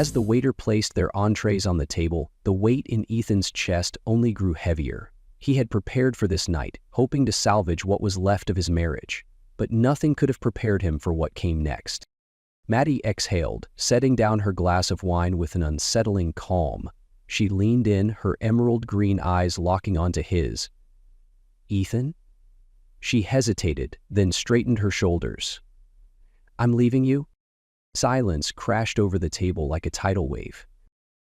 As the waiter placed their entrees on the table, the weight in Ethan's chest only grew heavier. He had prepared for this night, hoping to salvage what was left of his marriage, but nothing could have prepared him for what came next. Maddie exhaled, setting down her glass of wine with an unsettling calm. She leaned in, her emerald green eyes locking onto his. "Ethan?" She hesitated, then straightened her shoulders. "I'm leaving you?" Silence crashed over the table like a tidal wave.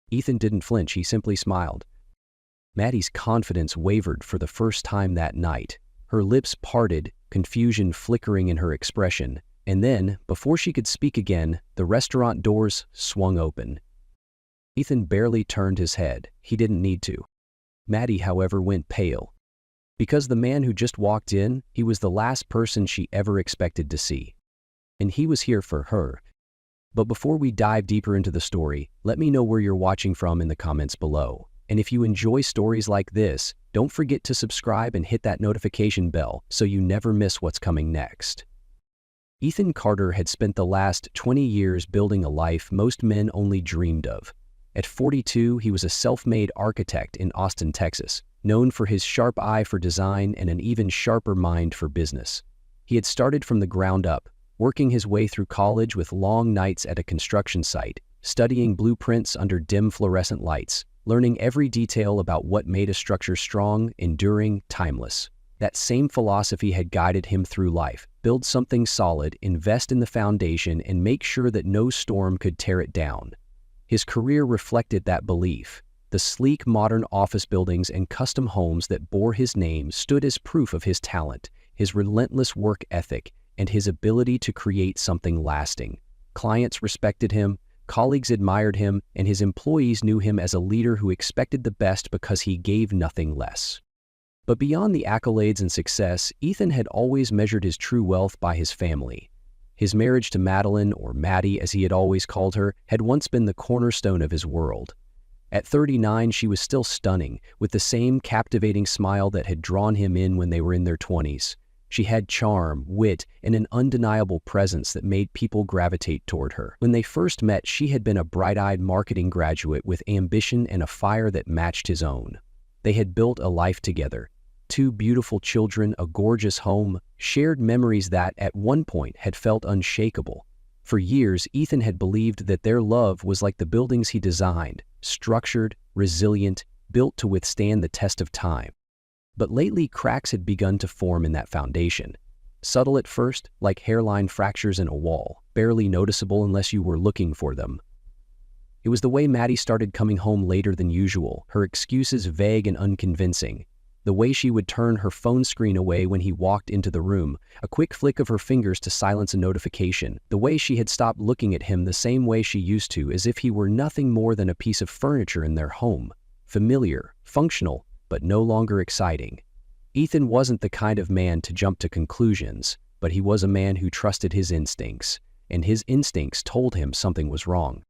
Ethan didn't flinch, he simply smiled. Maddie's confidence wavered for the first time that night. Her lips parted, confusion flickering in her expression, and then, before she could speak again, the restaurant doors swung open. Ethan barely turned his head. He didn't need to. Maddie, however, went pale. Because the man who just walked in, he was the last person she ever expected to see. And he was here for her. But before we dive deeper into the story, let me know where you're watching from in the comments below. And if you enjoy stories like this, don't forget to subscribe and hit that notification bell so you never miss what's coming next. Ethan Carter had spent the last 20 years building a life most men only dreamed of. At 42, he was a self-made architect in Austin, Texas, known for his sharp eye for design and an even sharper mind for business. He had started from the ground up, working his way through college with long nights at a construction site, studying blueprints under dim fluorescent lights, learning every detail about what made a structure strong, enduring, timeless. That same philosophy had guided him through life. Build something solid, invest in the foundation, and make sure that no storm could tear it down. His career reflected that belief. The sleek modern office buildings and custom homes that bore his name stood as proof of his talent, his relentless work ethic, and his ability to create something lasting. Clients respected him, colleagues admired him, and his employees knew him as a leader who expected the best because he gave nothing less. But beyond the accolades and success, Ethan had always measured his true wealth by his family. His marriage to Madeline, or Maddie as he had always called her, had once been the cornerstone of his world. At 39, she was still stunning, with the same captivating smile that had drawn him in when they were in their 20s. She had charm, wit, and an undeniable presence that made people gravitate toward her. When they first met, she had been a bright-eyed marketing graduate with ambition and a fire that matched his own. They had built a life together. 2 beautiful children, a gorgeous home, shared memories that, at one point, had felt unshakable. For years, Ethan had believed that their love was like the buildings he designed, structured, resilient, built to withstand the test of time. But lately, cracks had begun to form in that foundation. Subtle at first, like hairline fractures in a wall, barely noticeable unless you were looking for them. It was the way Maddie started coming home later than usual, her excuses vague and unconvincing. The way she would turn her phone screen away when he walked into the room, a quick flick of her fingers to silence a notification. The way she had stopped looking at him the same way she used to, as if he were nothing more than a piece of furniture in their home. Familiar, functional, but no longer exciting. Ethan wasn't the kind of man to jump to conclusions, but he was a man who trusted his instincts, and his instincts told him something was wrong.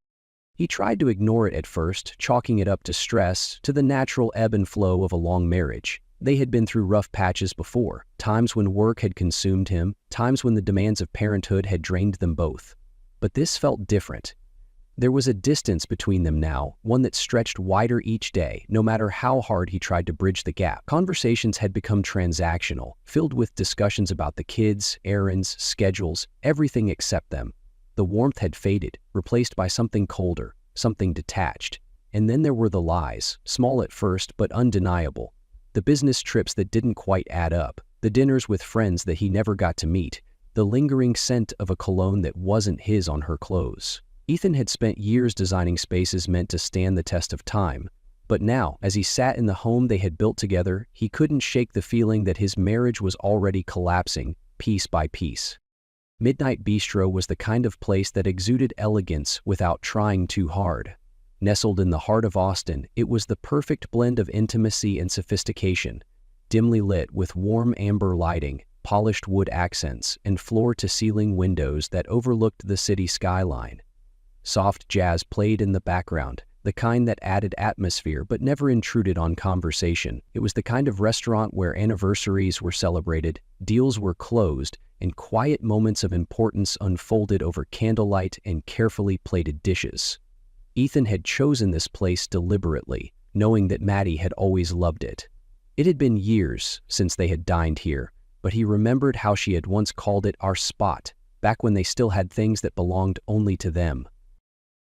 He tried to ignore it at first, chalking it up to stress, to the natural ebb and flow of a long marriage. They had been through rough patches before, times when work had consumed him, times when the demands of parenthood had drained them both. But this felt different. There was a distance between them now, one that stretched wider each day, no matter how hard he tried to bridge the gap. Conversations had become transactional, filled with discussions about the kids, errands, schedules, everything except them. The warmth had faded, replaced by something colder, something detached. And then there were the lies, small at first but undeniable. The business trips that didn't quite add up, the dinners with friends that he never got to meet, the lingering scent of a cologne that wasn't his on her clothes. Ethan had spent years designing spaces meant to stand the test of time. But now, as he sat in the home they had built together, he couldn't shake the feeling that his marriage was already collapsing, piece by piece. Midnight Bistro was the kind of place that exuded elegance without trying too hard. Nestled in the heart of Austin, it was the perfect blend of intimacy and sophistication, dimly lit with warm amber lighting, polished wood accents, and floor-to-ceiling windows that overlooked the city skyline. Soft jazz played in the background, the kind that added atmosphere but never intruded on conversation. It was the kind of restaurant where anniversaries were celebrated, deals were closed, and quiet moments of importance unfolded over candlelight and carefully plated dishes. Ethan had chosen this place deliberately, knowing that Maddie had always loved it. It had been years since they had dined here, but he remembered how she had once called it our spot, back when they still had things that belonged only to them.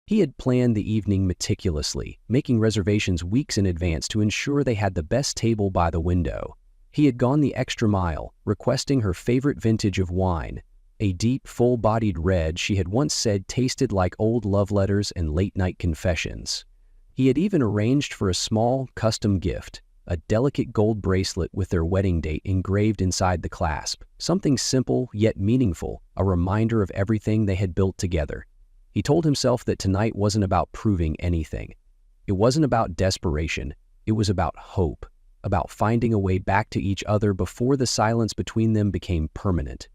He had planned the evening meticulously, making reservations weeks in advance to ensure they had the best table by the window. He had gone the extra mile, requesting her favorite vintage of wine, a deep, full-bodied red she had once said tasted like old love letters and late-night confessions. He had even arranged for a small, custom gift, a delicate gold bracelet with their wedding date engraved inside the clasp, something simple yet meaningful, a reminder of everything they had built together. He told himself that tonight wasn't about proving anything. It wasn't about desperation. It was about hope, about finding a way back to each other before the silence between them became permanent.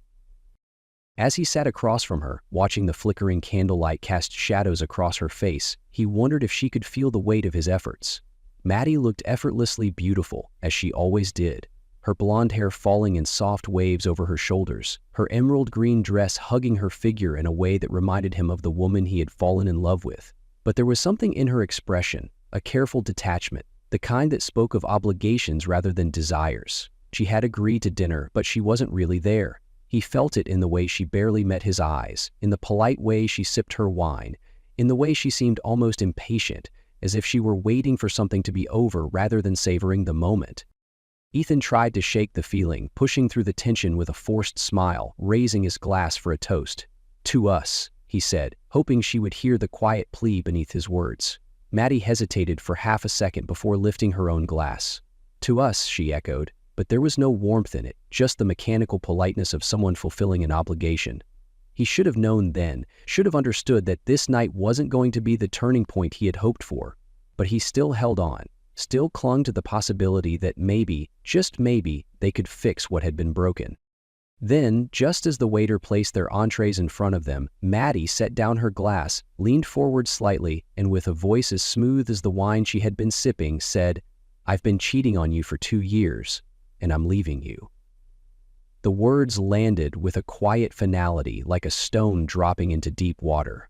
As he sat across from her, watching the flickering candlelight cast shadows across her face, he wondered if she could feel the weight of his efforts. Maddie looked effortlessly beautiful, as she always did, her blonde hair falling in soft waves over her shoulders, her emerald green dress hugging her figure in a way that reminded him of the woman he had fallen in love with. But there was something in her expression, a careful detachment, the kind that spoke of obligations rather than desires. She had agreed to dinner, but she wasn't really there. He felt it in the way she barely met his eyes, in the polite way she sipped her wine, in the way she seemed almost impatient, as if she were waiting for something to be over rather than savoring the moment. Ethan tried to shake the feeling, pushing through the tension with a forced smile, raising his glass for a toast. "To us," he said, hoping she would hear the quiet plea beneath his words. Maddie hesitated for half a second before lifting her own glass. "To us," she echoed, but there was no warmth in it, just the mechanical politeness of someone fulfilling an obligation. He should have known then, should have understood that this night wasn't going to be the turning point he had hoped for. But he still held on, still clung to the possibility that maybe, just maybe, they could fix what had been broken. Then, just as the waiter placed their entrees in front of them, Maddie set down her glass, leaned forward slightly, and with a voice as smooth as the wine she had been sipping, said, "I've been cheating on you for 2 years, and I'm leaving you." The words landed with a quiet finality, like a stone dropping into deep water.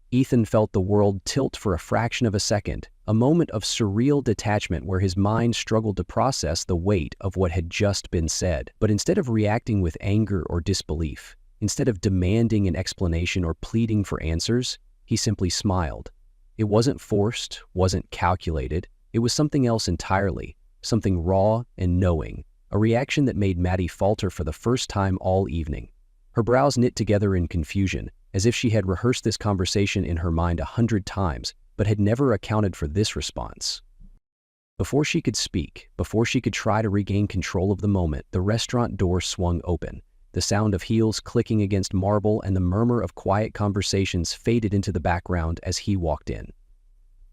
Ethan felt the world tilt for a fraction of a second, a moment of surreal detachment where his mind struggled to process the weight of what had just been said. But instead of reacting with anger or disbelief, instead of demanding an explanation or pleading for answers, he simply smiled. It wasn't forced, wasn't calculated. It was something else entirely, something raw and knowing, a reaction that made Maddie falter for the first time all evening. Her brows knit together in confusion, as if she had rehearsed this conversation in her mind 100 times, but had never accounted for this response. Before she could speak, before she could try to regain control of the moment, the restaurant door swung open. The sound of heels clicking against marble and the murmur of quiet conversations faded into the background as he walked in.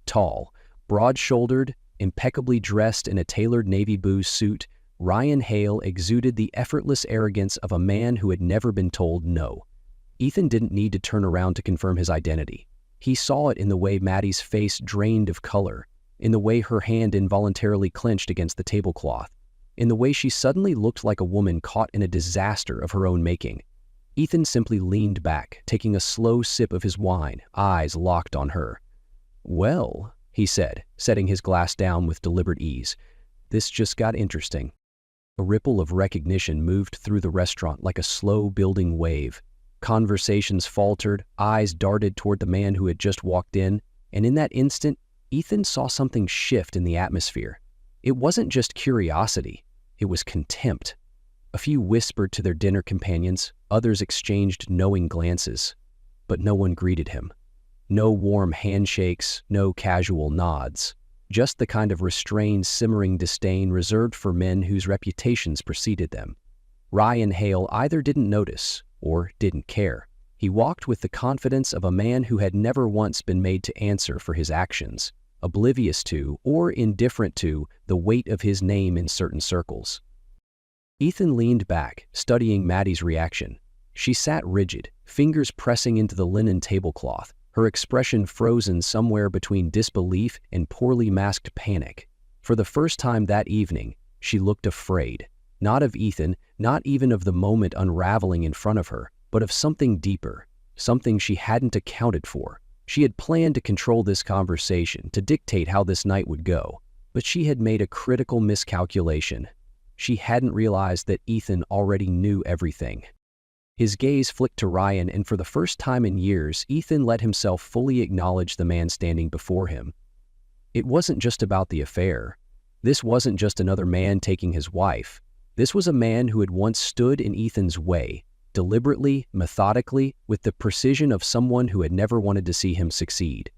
Tall, broad-shouldered, impeccably dressed in a tailored navy blue suit, Ryan Hale exuded the effortless arrogance of a man who had never been told no. Ethan didn't need to turn around to confirm his identity. He saw it in the way Maddie's face drained of color, in the way her hand involuntarily clenched against the tablecloth, in the way she suddenly looked like a woman caught in a disaster of her own making. Ethan simply leaned back, taking a slow sip of his wine, eyes locked on her. "Well," he said, setting his glass down with deliberate ease, "this just got interesting." A ripple of recognition moved through the restaurant like a slow building wave. Conversations faltered, eyes darted toward the man who had just walked in, and in that instant, Ethan saw something shift in the atmosphere. It wasn't just curiosity, it was contempt. A few whispered to their dinner companions, others exchanged knowing glances, but no one greeted him. No warm handshakes, no casual nods, just the kind of restrained, simmering disdain reserved for men whose reputations preceded them. Ryan Hale either didn't notice or didn't care. He walked with the confidence of a man who had never once been made to answer for his actions, oblivious to or indifferent to the weight of his name in certain circles. Ethan leaned back, studying Maddie's reaction. She sat rigid, fingers pressing into the linen tablecloth, her expression frozen somewhere between disbelief and poorly masked panic. For the first time that evening, she looked afraid. Not of Ethan, not even of the moment unraveling in front of her, but of something deeper, something she hadn't accounted for. She had planned to control this conversation, to dictate how this night would go, but she had made a critical miscalculation. She hadn't realized that Ethan already knew everything. His gaze flicked to Ryan, and for the first time in years, Ethan let himself fully acknowledge the man standing before him. It wasn't just about the affair. This wasn't just another man taking his wife. This was a man who had once stood in Ethan's way, deliberately, methodically, with the precision of someone who had never wanted to see him succeed.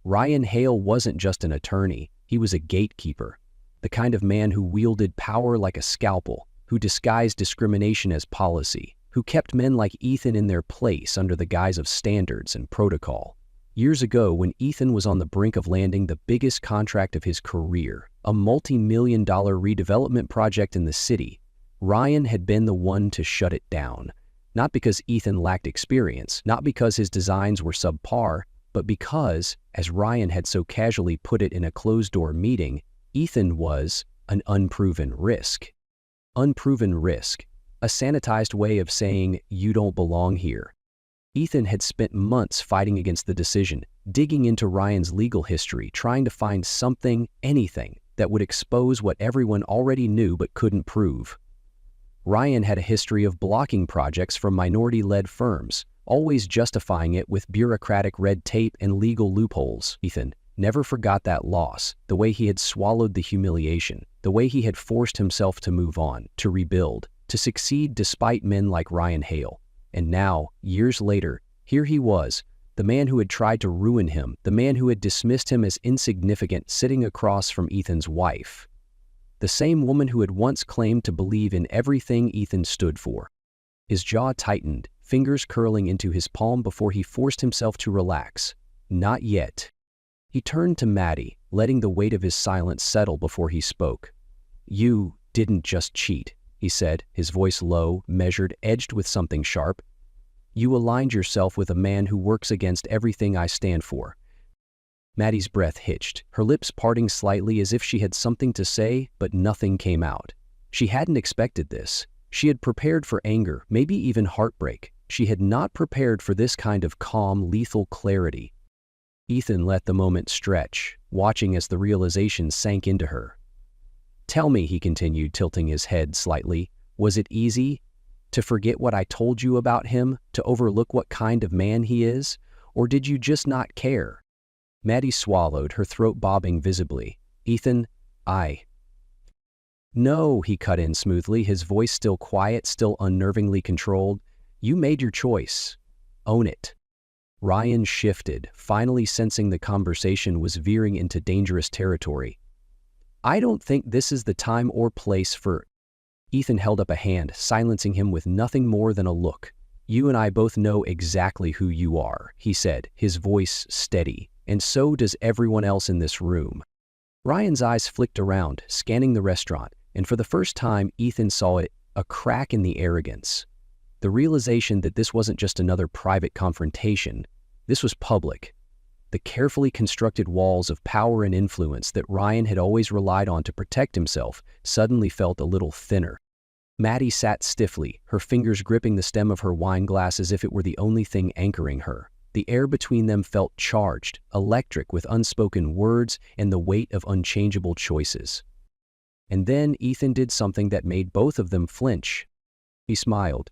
Ryan Hale wasn't just an attorney, he was a gatekeeper, the kind of man who wielded power like a scalpel, who disguised discrimination as policy, who kept men like Ethan in their place under the guise of standards and protocol. Years ago, when Ethan was on the brink of landing the biggest contract of his career, a multi-million-dollar redevelopment project in the city, Ryan had been the one to shut it down. Not because Ethan lacked experience, not because his designs were subpar, but because, as Ryan had so casually put it in a closed-door meeting, Ethan was an unproven risk. Unproven risk, a sanitized way of saying, "You don't belong here." Ethan had spent months fighting against the decision, digging into Ryan's legal history, trying to find something, anything, that would expose what everyone already knew but couldn't prove. Ryan had a history of blocking projects from minority-led firms, always justifying it with bureaucratic red tape and legal loopholes. Ethan never forgot that loss, the way he had swallowed the humiliation, the way he had forced himself to move on, to rebuild, to succeed despite men like Ryan Hale. And now, years later, here he was, the man who had tried to ruin him, the man who had dismissed him as insignificant, sitting across from Ethan's wife. The same woman who had once claimed to believe in everything Ethan stood for. His jaw tightened, fingers curling into his palm before he forced himself to relax. Not yet. He turned to Maddie, letting the weight of his silence settle before he spoke. "You didn't just cheat," he said, his voice low, measured, edged with something sharp. "You aligned yourself with a man who works against everything I stand for." Maddie's breath hitched, her lips parting slightly as if she had something to say, but nothing came out. She hadn't expected this. She had prepared for anger, maybe even heartbreak. She had not prepared for this kind of calm, lethal clarity. Ethan let the moment stretch, watching as the realization sank into her. "Tell me," he continued, tilting his head slightly, "was it easy to forget what I told you about him, to overlook what kind of man he is, or did you just not care?" Maddie swallowed, her throat bobbing visibly. "Ethan, No," he cut in smoothly, his voice still quiet, still unnervingly controlled. "You made your choice. Own it." Ryan shifted, finally sensing the conversation was veering into dangerous territory. "I don't think this is the time or place for—" Ethan held up a hand, silencing him with nothing more than a look. "You and I both know exactly who you are," he said, his voice steady. "And so does everyone else in this room." Ryan's eyes flicked around, scanning the restaurant, and for the first time Ethan saw it, a crack in the arrogance. The realization that this wasn't just another private confrontation, this was public. The carefully constructed walls of power and influence that Ryan had always relied on to protect himself suddenly felt a little thinner. Maddie sat stiffly, her fingers gripping the stem of her wine glass as if it were the only thing anchoring her. The air between them felt charged, electric with unspoken words and the weight of unchangeable choices. And then Ethan did something that made both of them flinch. He smiled.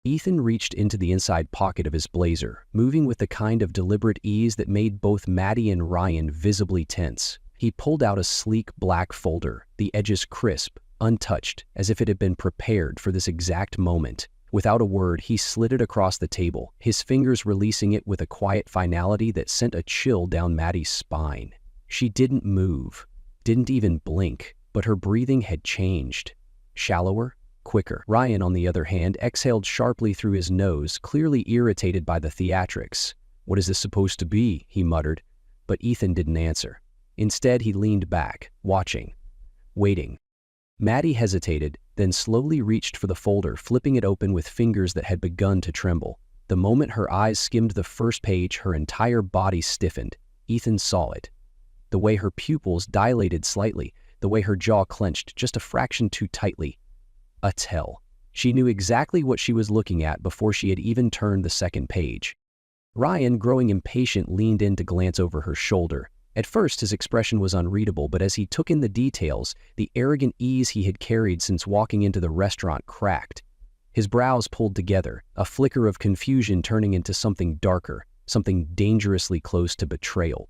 Ethan reached into the inside pocket of his blazer, moving with the kind of deliberate ease that made both Maddie and Ryan visibly tense. He pulled out a sleek black folder, the edges crisp, untouched, as if it had been prepared for this exact moment. Without a word, he slid it across the table, his fingers releasing it with a quiet finality that sent a chill down Maddie's spine. She didn't move, didn't even blink, but her breathing had changed. Shallower, quicker. Ryan, on the other hand, exhaled sharply through his nose, clearly irritated by the theatrics. "What is this supposed to be?" he muttered. But Ethan didn't answer. Instead, he leaned back, watching, waiting. Maddie hesitated, then slowly reached for the folder, flipping it open with fingers that had begun to tremble. The moment her eyes skimmed the first page, her entire body stiffened. Ethan saw it. The way her pupils dilated slightly, the way her jaw clenched just a fraction too tightly. A tell. She knew exactly what she was looking at before she had even turned the second page. Ryan, growing impatient, leaned in to glance over her shoulder. At first, his expression was unreadable, but as he took in the details, the arrogant ease he had carried since walking into the restaurant cracked. His brows pulled together, a flicker of confusion turning into something darker, something dangerously close to betrayal.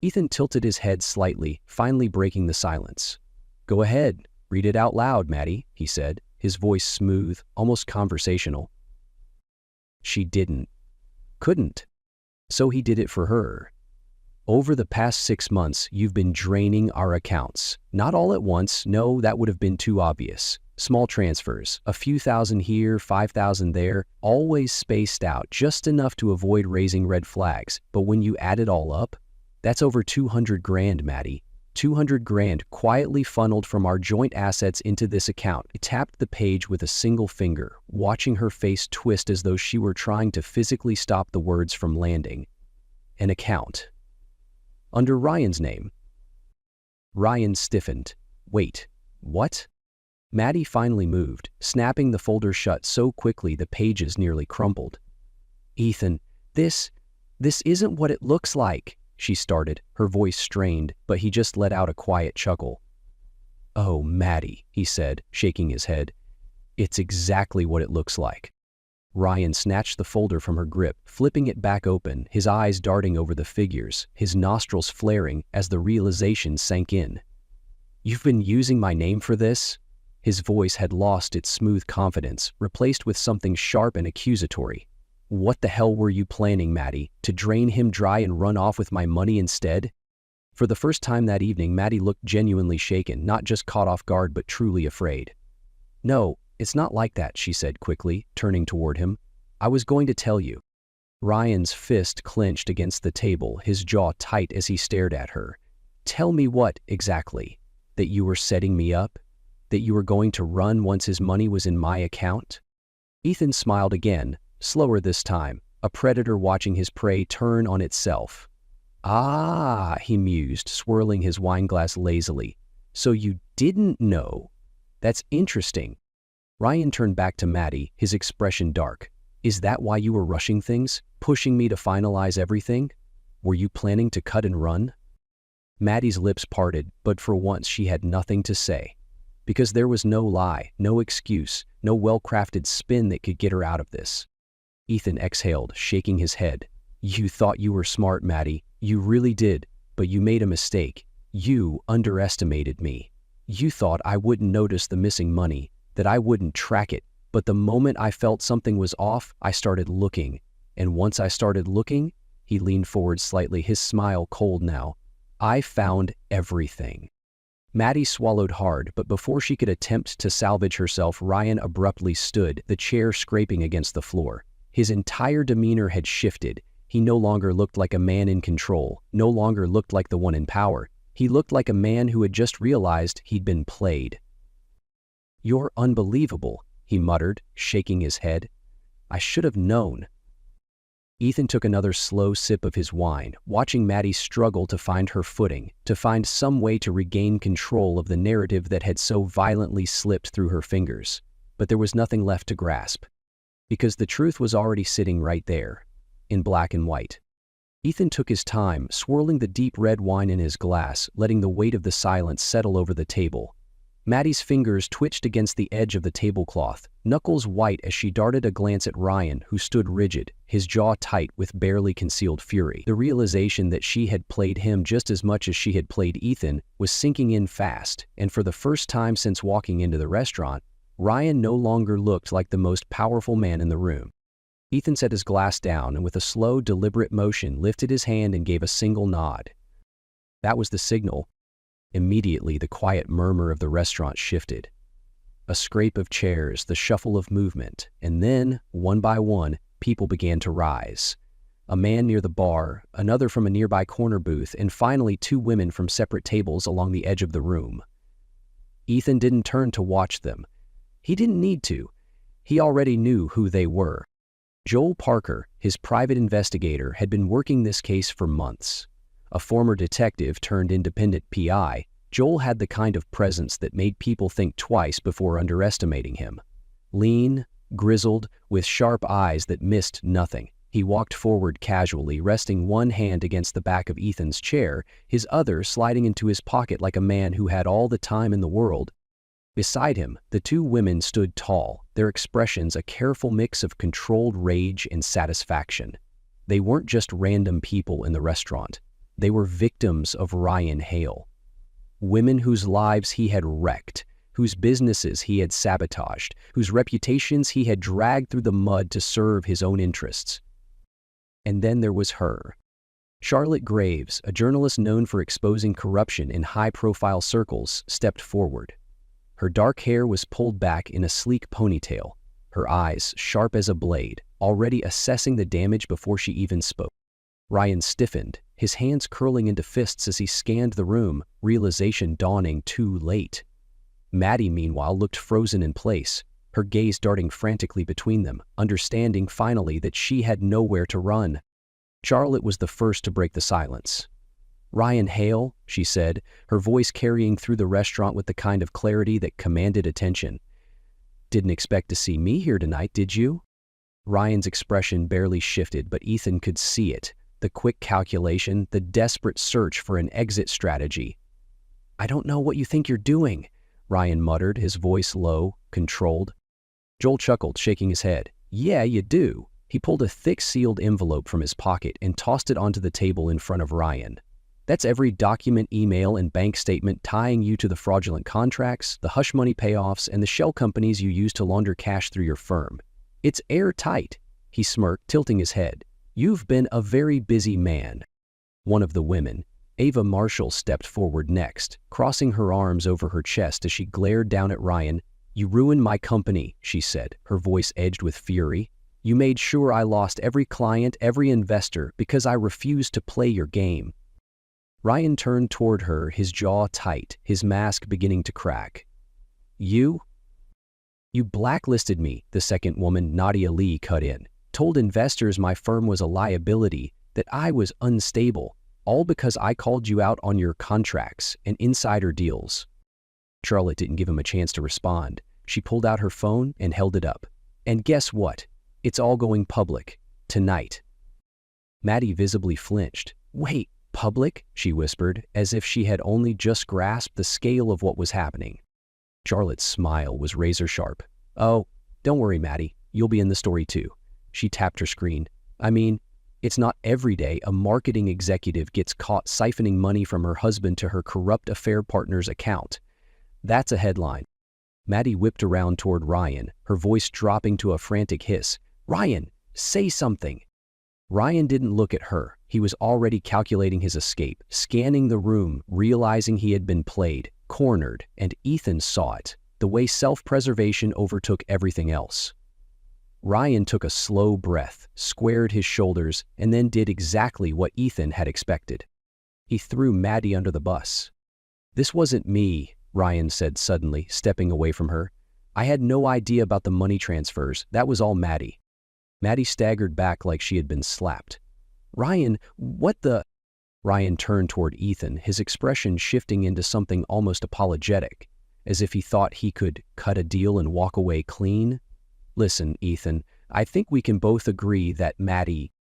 Ethan tilted his head slightly, finally breaking the silence. "Go ahead, read it out loud, Maddie," he said, his voice smooth, almost conversational. She didn't. Couldn't. So he did it for her. "Over the past 6 months, you've been draining our accounts. Not all at once, no, that would have been too obvious. Small transfers, a few thousand here, 5,000 there, always spaced out, just enough to avoid raising red flags. But when you add it all up, that's over 200 grand, Maddie. 200 grand quietly funneled from our joint assets into this account." He tapped the page with a single finger, watching her face twist as though she were trying to physically stop the words from landing. An account. Under Ryan's name. Ryan stiffened. "Wait, what?" Maddie finally moved, snapping the folder shut so quickly the pages nearly crumpled. "Ethan, this isn't what it looks like," she started, her voice strained, but he just let out a quiet chuckle. "Oh, Maddie," he said, shaking his head. "It's exactly what it looks like." Ryan snatched the folder from her grip, flipping it back open, his eyes darting over the figures, his nostrils flaring as the realization sank in. "You've been using my name for this?" His voice had lost its smooth confidence, replaced with something sharp and accusatory. "What the hell were you planning, Maddie? To drain him dry and run off with my money instead?" For the first time that evening, Maddie looked genuinely shaken, not just caught off guard but truly afraid. "No, it's not like that," she said quickly, turning toward him. "I was going to tell you." Ryan's fist clenched against the table, his jaw tight as he stared at her. "Tell me what, exactly? That you were setting me up? That you were going to run once his money was in my account?" Ethan smiled again, slower this time, a predator watching his prey turn on itself. "Ah," he mused, swirling his wineglass lazily. "So you didn't know? That's interesting." Ryan turned back to Maddie, his expression dark. "Is that why you were rushing things? Pushing me to finalize everything? Were you planning to cut and run?" Maddie's lips parted, but for once she had nothing to say. Because there was no lie, no excuse, no well-crafted spin that could get her out of this. Ethan exhaled, shaking his head. "You thought you were smart, Maddie. You really did, but you made a mistake. You underestimated me. You thought I wouldn't notice the missing money, that I wouldn't track it, but the moment I felt something was off, I started looking. And once I started looking," he leaned forward slightly, his smile cold now, "I found everything." Maddie swallowed hard, but before she could attempt to salvage herself, Ryan abruptly stood, the chair scraping against the floor. His entire demeanor had shifted. He no longer looked like a man in control, no longer looked like the one in power. He looked like a man who had just realized he'd been played. "You're unbelievable," he muttered, shaking his head. "I should have known." Ethan took another slow sip of his wine, watching Maddie struggle to find her footing, to find some way to regain control of the narrative that had so violently slipped through her fingers. But there was nothing left to grasp. Because the truth was already sitting right there, in black and white. Ethan took his time, swirling the deep red wine in his glass, letting the weight of the silence settle over the table. Maddie's fingers twitched against the edge of the tablecloth, knuckles white as she darted a glance at Ryan, who stood rigid, his jaw tight with barely concealed fury. The realization that she had played him just as much as she had played Ethan was sinking in fast, and for the first time since walking into the restaurant, Ryan no longer looked like the most powerful man in the room. Ethan set his glass down and with a slow, deliberate motion lifted his hand and gave a single nod. That was the signal. Immediately, the quiet murmur of the restaurant shifted. A scrape of chairs, the shuffle of movement, and then, one by one, people began to rise. A man near the bar, another from a nearby corner booth, and finally 2 women from separate tables along the edge of the room. Ethan didn't turn to watch them. He didn't need to. He already knew who they were. Joel Parker, his private investigator, had been working this case for months. A former detective turned independent PI, Joel had the kind of presence that made people think twice before underestimating him. Lean, grizzled, with sharp eyes that missed nothing, He walked forward casually, resting one hand against the back of Ethan's chair, his other sliding into his pocket like a man who had all the time in the world. Beside him, the two women stood tall, their expressions a careful mix of controlled rage and satisfaction. They weren't just random people in the restaurant. They were victims of Ryan Hale. Women whose lives he had wrecked, whose businesses he had sabotaged, whose reputations he had dragged through the mud to serve his own interests. And then there was her. Charlotte Graves, a journalist known for exposing corruption in high-profile circles, stepped forward. Her dark hair was pulled back in a sleek ponytail, her eyes sharp as a blade, already assessing the damage before she even spoke. Ryan stiffened, his hands curling into fists as he scanned the room, realization dawning too late. Maddie, meanwhile, looked frozen in place, her gaze darting frantically between them, understanding finally that she had nowhere to run. Charlotte was the first to break the silence. "Ryan Hale," she said, her voice carrying through the restaurant with the kind of clarity that commanded attention. "Didn't expect to see me here tonight, did you?" Ryan's expression barely shifted, but Ethan could see it, the quick calculation, the desperate search for an exit strategy. "I don't know what you think you're doing," Ryan muttered, his voice low, controlled. Joel chuckled, shaking his head. "Yeah, you do." He pulled a thick sealed envelope from his pocket and tossed it onto the table in front of Ryan. "That's every document, email, and bank statement tying you to the fraudulent contracts, the hush money payoffs, and the shell companies you use to launder cash through your firm. It's airtight." He smirked, tilting his head. "You've been a very busy man." One of the women, Ava Marshall, stepped forward next, crossing her arms over her chest as she glared down at Ryan. "You ruined my company," she said, her voice edged with fury. "You made sure I lost every client, every investor, because I refused to play your game." Ryan turned toward her, his jaw tight, his mask beginning to crack. You blacklisted me," the second woman, Nadia Lee, cut in. "Told investors my firm was a liability, that I was unstable, all because I called you out on your contracts and insider deals." Charlotte didn't give him a chance to respond. She pulled out her phone and held it up. "And guess what? It's all going public. Tonight." Maddie visibly flinched. "Wait, public?" she whispered, as if she had only just grasped the scale of what was happening. Charlotte's smile was razor-sharp. "Oh, don't worry, Maddie. You'll be in the story too." She tapped her screen. "I mean, it's not every day a marketing executive gets caught siphoning money from her husband to her corrupt affair partner's account. That's a headline." Maddie whipped around toward Ryan, her voice dropping to a frantic hiss. "Ryan, say something." Ryan didn't look at her. He was already calculating his escape, scanning the room, realizing he had been played, cornered, and Ethan saw it, the way self-preservation overtook everything else. Ryan took a slow breath, squared his shoulders, and then did exactly what Ethan had expected. He threw Maddie under the bus. "This wasn't me," Ryan said suddenly, stepping away from her. "I had no idea about the money transfers. That was all Maddie." Maddie staggered back like she had been slapped. "Ryan, what the—" Ryan turned toward Ethan, his expression shifting into something almost apologetic, as if he thought he could cut a deal and walk away clean. "Listen, Ethan, I think we can both agree that Maddie—"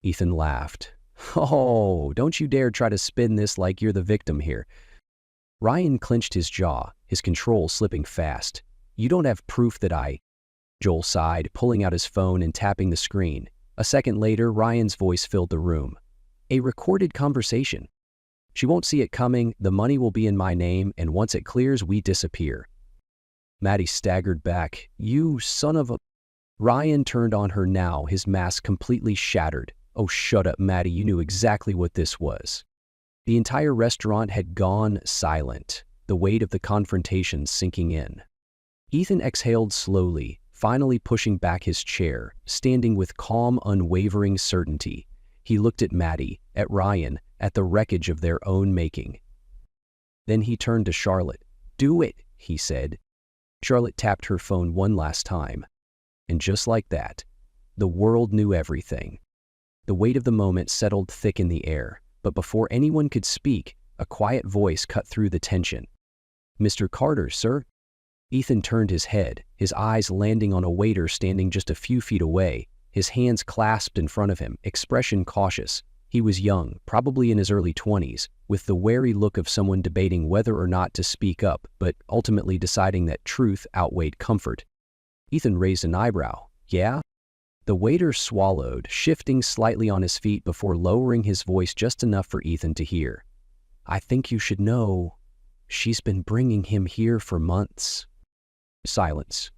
Ethan laughed. "Oh, don't you dare try to spin this like you're the victim here." Ryan clenched his jaw, his control slipping fast. "You don't have proof that I—" Joel sighed, pulling out his phone and tapping the screen. A second later, Ryan's voice filled the room. "A recorded conversation. She won't see it coming, the money will be in my name, and once it clears, we disappear." Maddie staggered back. "You son of a—" Ryan turned on her now, his mask completely shattered. "Oh, shut up, Maddie, you knew exactly what this was." The entire restaurant had gone silent, the weight of the confrontation sinking in. Ethan exhaled slowly, finally pushing back his chair, standing with calm, unwavering certainty. He looked at Maddie, at Ryan, at the wreckage of their own making. Then he turned to Charlotte. "Do it," he said. Charlotte tapped her phone one last time. And just like that, the world knew everything. The weight of the moment settled thick in the air, but before anyone could speak, a quiet voice cut through the tension. "Mr. Carter, sir?" Ethan turned his head, his eyes landing on a waiter standing just a few feet away, his hands clasped in front of him, expression cautious. He was young, probably in his early 20s, with the wary look of someone debating whether or not to speak up, but ultimately deciding that truth outweighed comfort. Ethan raised an eyebrow. Yeah? The waiter swallowed, shifting slightly on his feet before lowering his voice just enough for Ethan to hear. I think you should know. She's been bringing him here for months. Silence.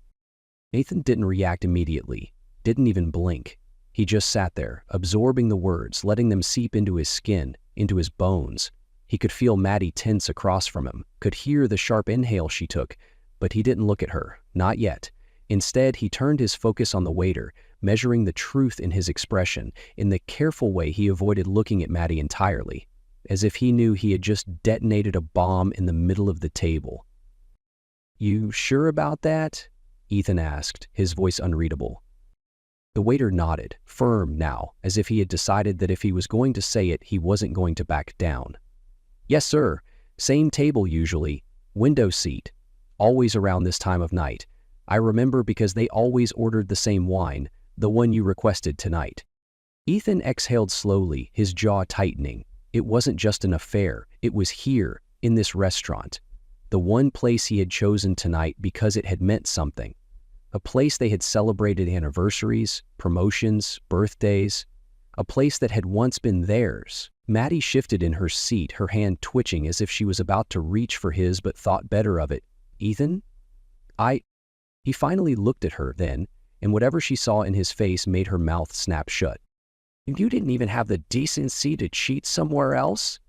Ethan didn't react immediately, didn't even blink. He just sat there, absorbing the words, letting them seep into his skin, into his bones. He could feel Maddie tense across from him, could hear the sharp inhale she took, but he didn't look at her, not yet. Instead, he turned his focus on the waiter, measuring the truth in his expression, in the careful way he avoided looking at Maddie entirely, as if he knew he had just detonated a bomb in the middle of the table. You sure about that? Ethan asked, his voice unreadable. The waiter nodded, firm now, as if he had decided that if he was going to say it, he wasn't going to back down. Yes, sir. Same table usually. Window seat. Always around this time of night. I remember because they always ordered the same wine, the one you requested tonight. Ethan exhaled slowly, his jaw tightening. It wasn't just an affair. It was here, in this restaurant. The one place he had chosen tonight because it had meant something. A place they had celebrated anniversaries, promotions, birthdays. A place that had once been theirs. Maddie shifted in her seat, her hand twitching as if she was about to reach for his but thought better of it. Ethan? He finally looked at her then, and whatever she saw in his face made her mouth snap shut. You didn't even have the decency to cheat somewhere else?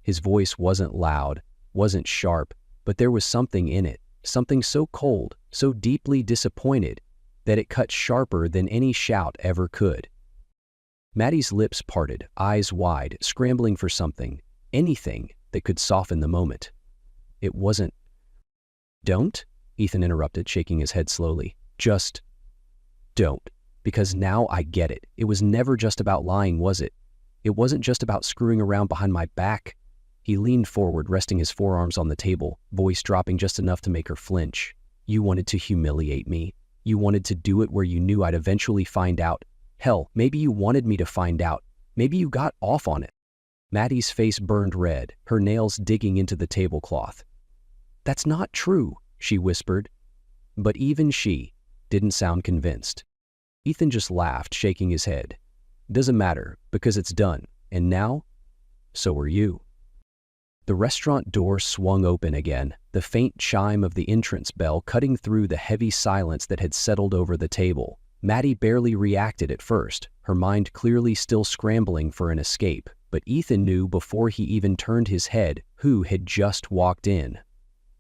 His voice wasn't loud, wasn't sharp, but there was something in it. Something so cold, so deeply disappointed, that it cut sharper than any shout ever could. Maddie's lips parted, eyes wide, scrambling for something, anything that could soften the moment. It wasn't. Don't? Ethan interrupted, shaking his head slowly. Just don't. Because now I get it. It was never just about lying, was it? It wasn't just about screwing around behind my back. He leaned forward, resting his forearms on the table, voice dropping just enough to make her flinch. You wanted to humiliate me. You wanted to do it where you knew I'd eventually find out. Hell, maybe you wanted me to find out. Maybe you got off on it. Maddie's face burned red, her nails digging into the tablecloth. That's not true, she whispered. But even she didn't sound convinced. Ethan just laughed, shaking his head. Doesn't matter, because it's done. And now? So are you. The restaurant door swung open again, the faint chime of the entrance bell cutting through the heavy silence that had settled over the table. Maddie barely reacted at first, her mind clearly still scrambling for an escape, but Ethan knew before he even turned his head who had just walked in.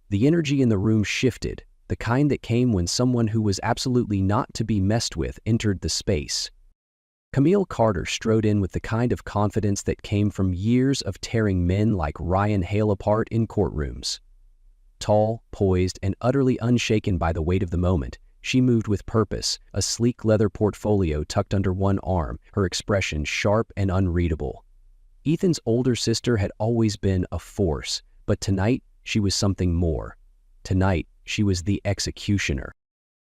The energy in the room shifted, the kind that came when someone who was absolutely not to be messed with entered the space. Camille Carter strode in with the kind of confidence that came from years of tearing men like Ryan Hale apart in courtrooms. Tall, poised, and utterly unshaken by the weight of the moment, she moved with purpose, a sleek leather portfolio tucked under one arm, her expression sharp and unreadable. Ethan's older sister had always been a force, but tonight she was something more. Tonight she was the executioner.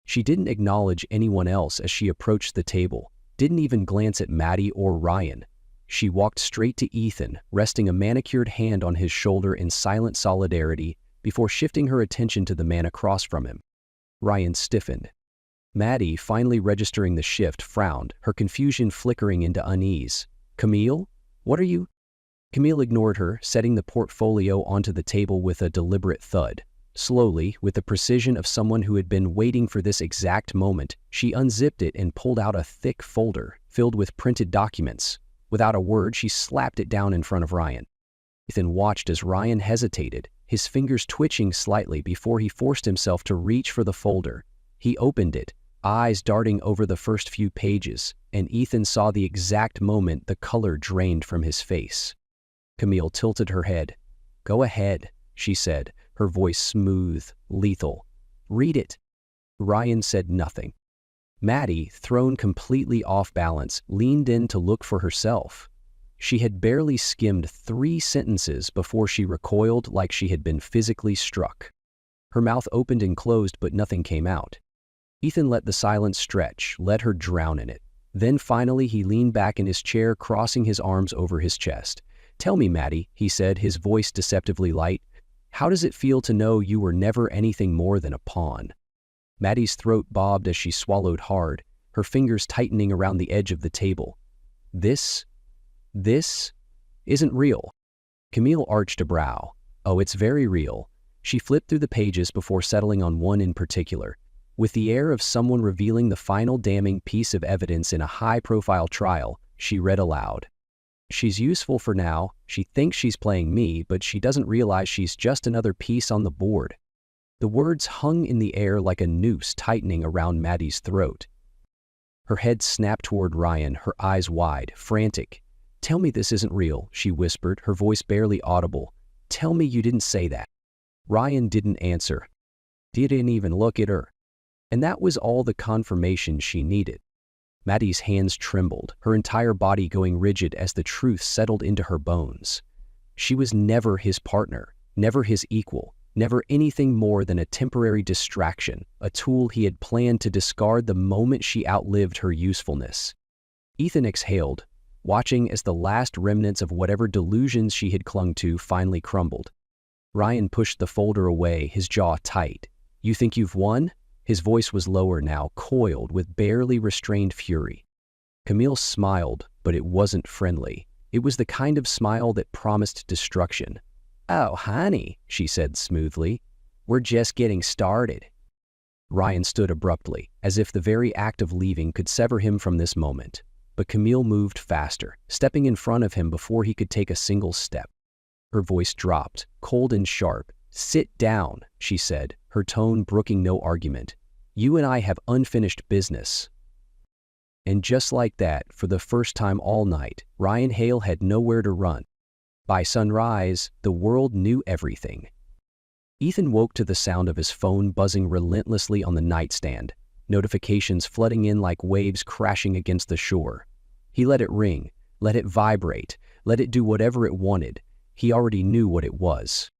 She didn't acknowledge anyone else as she approached the table, didn't even glance at Maddie or Ryan. She walked straight to Ethan, resting a manicured hand on his shoulder in silent solidarity before shifting her attention to the man across from him. Ryan stiffened. Maddie, finally registering the shift, frowned, her confusion flickering into unease. Camille? What are you? Camille ignored her, setting the portfolio onto the table with a deliberate thud. Slowly, with the precision of someone who had been waiting for this exact moment, she unzipped it and pulled out a thick folder filled with printed documents. Without a word, she slapped it down in front of Ryan. Ethan watched as Ryan hesitated, his fingers twitching slightly before he forced himself to reach for the folder. He opened it, eyes darting over the first few pages, and Ethan saw the exact moment the color drained from his face. Camille tilted her head. Go ahead, she said, her voice smooth, lethal. Read it. Ryan said nothing. Maddie, thrown completely off balance, leaned in to look for herself. She had barely skimmed 3 sentences before she recoiled like she had been physically struck. Her mouth opened and closed, but nothing came out. Ethan let the silence stretch, let her drown in it. Then finally he leaned back in his chair, crossing his arms over his chest. "Tell me, Maddie," he said, his voice deceptively light, "how does it feel to know you were never anything more than a pawn?" Maddie's throat bobbed as she swallowed hard, her fingers tightening around the edge of the table. This isn't real." Camille arched a brow. "Oh, it's very real." She flipped through the pages before settling on one in particular. With the air of someone revealing the final damning piece of evidence in a high-profile trial, she read aloud. "She's useful for now. She thinks she's playing me, but she doesn't realize she's just another piece on the board." The words hung in the air like a noose tightening around Maddie's throat. Her head snapped toward Ryan, her eyes wide, frantic. "Tell me this isn't real," she whispered, her voice barely audible. "Tell me you didn't say that." Ryan didn't answer. He didn't even look at her. And that was all the confirmation she needed. Maddie's hands trembled, her entire body going rigid as the truth settled into her bones. She was never his partner, never his equal, never anything more than a temporary distraction, a tool he had planned to discard the moment she outlived her usefulness. Ethan exhaled, watching as the last remnants of whatever delusions she had clung to finally crumbled. Ryan pushed the folder away, his jaw tight. "You think you've won?" His voice was lower now, coiled with barely restrained fury. Camille smiled, but it wasn't friendly. It was the kind of smile that promised destruction. "Oh, honey," she said smoothly, "we're just getting started." Ryan stood abruptly, as if the very act of leaving could sever him from this moment. But Camille moved faster, stepping in front of him before he could take a single step. Her voice dropped, cold and sharp. "Sit down," she said, her tone brooking no argument. "You and I have unfinished business." And just like that, for the first time all night, Ryan Hale had nowhere to run. By sunrise, the world knew everything. Ethan woke to the sound of his phone buzzing relentlessly on the nightstand, notifications flooding in like waves crashing against the shore. He let it ring, let it vibrate, let it do whatever it wanted. He already knew what it was.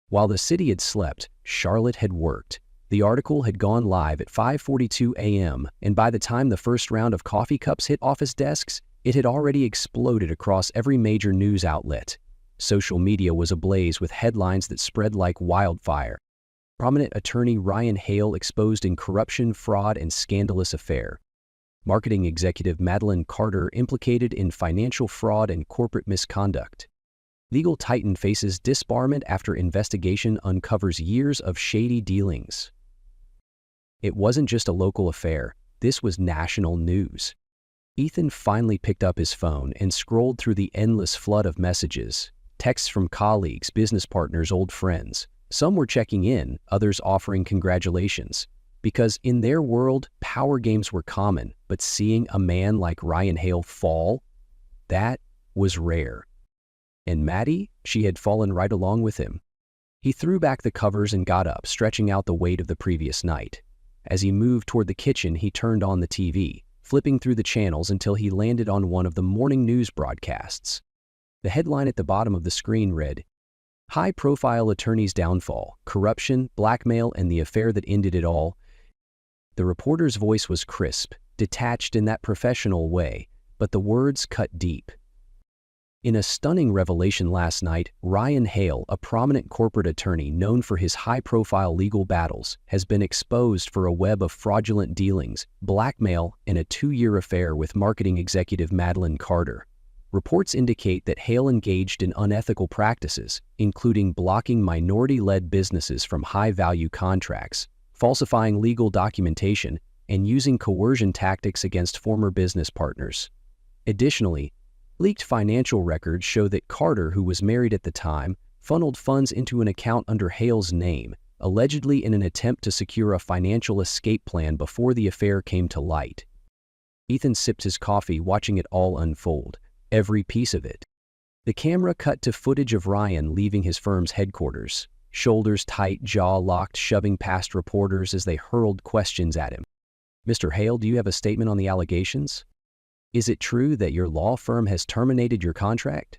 While the city had slept, Charlotte had worked. The article had gone live at 5:42 a.m., and by the time the first round of coffee cups hit office desks, it had already exploded across every major news outlet. Social media was ablaze with headlines that spread like wildfire. Prominent attorney Ryan Hale exposed in corruption, fraud, and scandalous affair. Marketing executive Madeline Carter implicated in financial fraud and corporate misconduct. Legal titan faces disbarment after investigation uncovers years of shady dealings. It wasn't just a local affair, this was national news. Ethan finally picked up his phone and scrolled through the endless flood of messages, texts from colleagues, business partners, old friends. Some were checking in, others offering congratulations. Because in their world, power games were common, but seeing a man like Ryan Hale fall, that was rare. And Maddie, she had fallen right along with him. He threw back the covers and got up, stretching out the weight of the previous night. As he moved toward the kitchen, he turned on the TV, flipping through the channels until he landed on one of the morning news broadcasts. The headline at the bottom of the screen read, "High-profile attorney's downfall, corruption, blackmail, and the affair that ended it all." The reporter's voice was crisp, detached in that professional way, but the words cut deep. In a stunning revelation last night, Ryan Hale, a prominent corporate attorney known for his high-profile legal battles, has been exposed for a web of fraudulent dealings, blackmail, and a 2-year affair with marketing executive Madeline Carter. Reports indicate that Hale engaged in unethical practices, including blocking minority-led businesses from high-value contracts, falsifying legal documentation, and using coercion tactics against former business partners. Additionally, leaked financial records show that Carter, who was married at the time, funneled funds into an account under Hale's name, allegedly in an attempt to secure a financial escape plan before the affair came to light. Ethan sipped his coffee, watching it all unfold, every piece of it. The camera cut to footage of Ryan leaving his firm's headquarters, shoulders tight, jaw locked, shoving past reporters as they hurled questions at him. "Mr. Hale, do you have a statement on the allegations? Is it true that your law firm has terminated your contract?